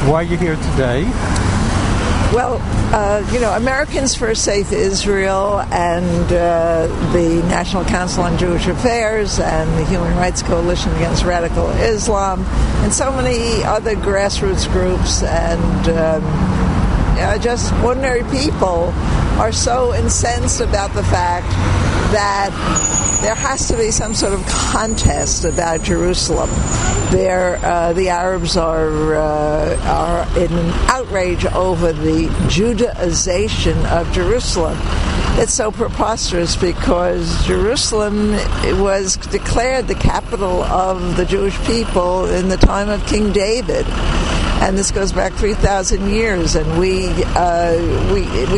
Why are you here today? Well, Americans for a Safe Israel and the National Council on Jewish Affairs and the Human Rights Coalition Against Radical Islam and so many other grassroots groups and just ordinary people are so incensed about the fact that there has to be some sort of contest about Jerusalem. The Arabs are in an outrage over the Judaization of Jerusalem. It's so preposterous because Jerusalem was declared the capital of the Jewish people in the time of King David. And this goes back 3,000 years, and we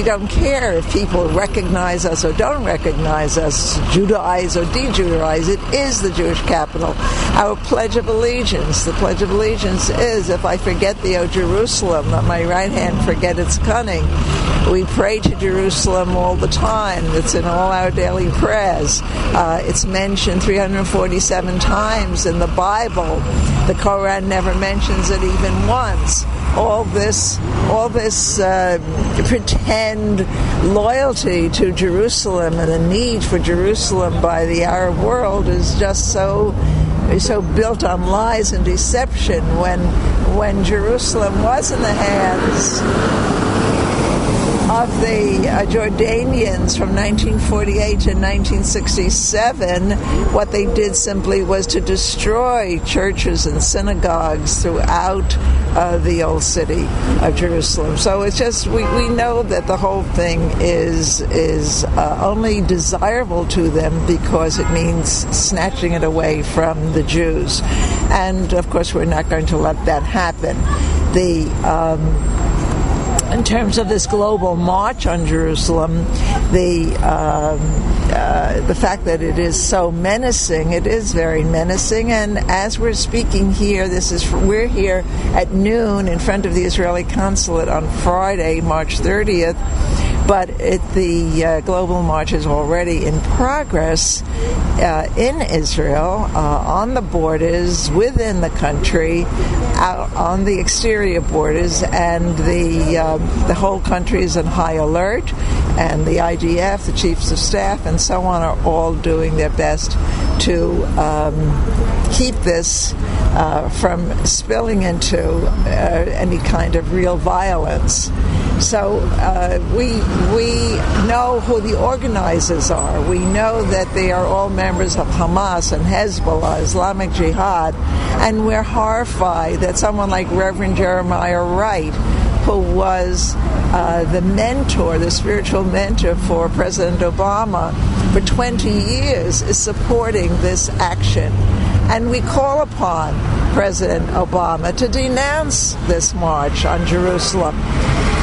don't care if people recognize us or don't recognize us, Judaize or de-Judaize. It is the Jewish capital. Our Pledge of Allegiance, the Pledge of Allegiance is, if I forget thee, O Jerusalem, let my right hand forget its cunning. We pray to Jerusalem all the time. It's in all our daily prayers. It's mentioned 347 times in the Bible. The Quran never mentions it even once. All this pretend loyalty to Jerusalem and the need for Jerusalem by the Arab world is just so built on lies and deception. When Jerusalem was in the hands of the Jordanians from 1948 to 1967, what they did simply was to destroy churches and synagogues throughout the old city of Jerusalem. So it's just, we know that the whole thing is only desirable to them because it means snatching it away from the Jews. And of course we're not going to let that happen. In terms of this global march on Jerusalem, the fact that it is so menacing, it is very menacing. And as we're speaking here, we're here at noon in front of the Israeli consulate on Friday, March 30th. But the global march is already in progress in Israel, on the borders, within the country, out on the exterior borders, and the whole country is in high alert. And the IDF, the chiefs of staff, and so on are all doing their best to keep this from spilling into any kind of real violence. So we know who the organizers are. We know that they are all members of Hamas and Hezbollah, Islamic Jihad, and we're horrified that someone like Reverend Jeremiah Wright, who was the spiritual mentor for President Obama for 20 years, is supporting this action. And we call upon President Obama to denounce this march on Jerusalem.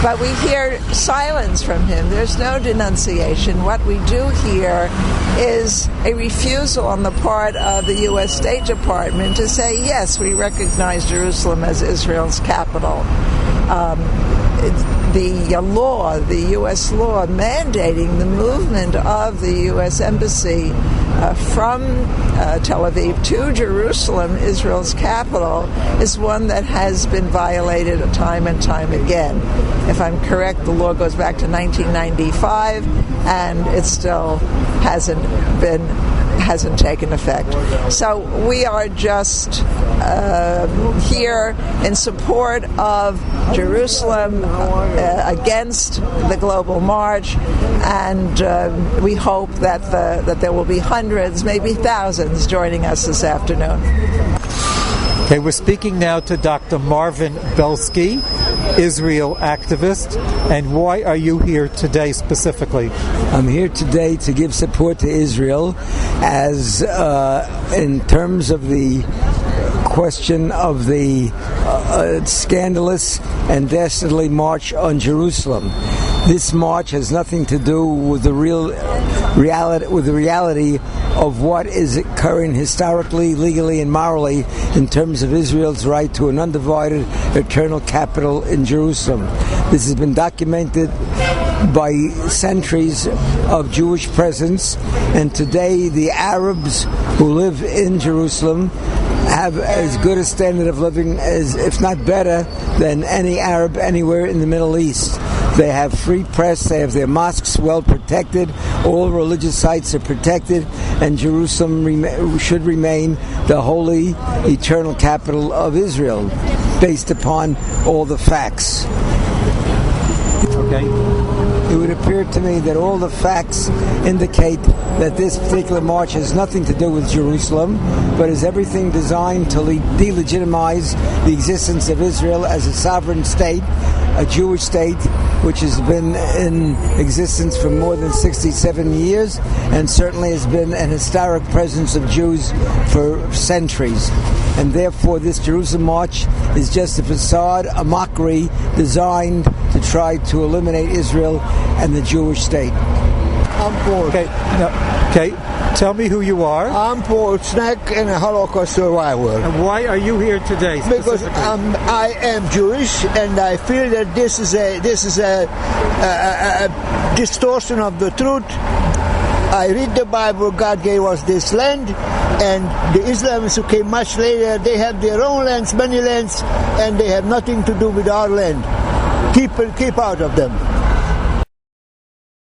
But we hear silence from him. There's no denunciation. What we do hear is a refusal on the part of the U.S. State Department to say, yes, we recognize Jerusalem as Israel's capital. The U.S. law mandating the movement of the U.S. Embassy from Tel Aviv to Jerusalem, Israel's capital, is one that has been violated time and time again. If I'm correct, the law goes back to 1995, and it still hasn't taken effect. So we are just here in support of Jerusalem, against the global march, and we hope that there will be hundreds, maybe thousands, joining us this afternoon. Okay, we're speaking now to Dr. Marvin Belsky, Israel activist. And why are you here today specifically? I'm here today to give support to Israel as in terms of the question of the scandalous and dastardly march on Jerusalem. This march has nothing to do with the reality of what is occurring historically, legally, and morally in terms of Israel's right to an undivided eternal capital in Jerusalem. This has been documented by centuries of Jewish presence, and today the Arabs who live in Jerusalem have as good a standard of living as, if not better, than any Arab anywhere in the Middle East. They have free press, they have their mosques well protected, all religious sites are protected, and Jerusalem should remain the holy, eternal capital of Israel, based upon all the facts. Okay. It would appear to me that all the facts indicate that this particular march has nothing to do with Jerusalem, but is everything designed to delegitimize the existence of Israel as a sovereign state, a Jewish state, which has been in existence for more than 67 years, and certainly has been an historic presence of Jews for centuries. And therefore this Jerusalem march is just a facade, a mockery designed to try to eliminate Israel and the Jewish state. I'm Paul. Okay, tell me who you are. I'm Paul Snack and a Holocaust survivor. And why are you here today? Because I am Jewish, and I feel that this is a distortion of the truth. I read the Bible. God gave us this land, and the Islamists who came much later, they have their own lands, many lands, and they have nothing to do with our land. Keep out of them.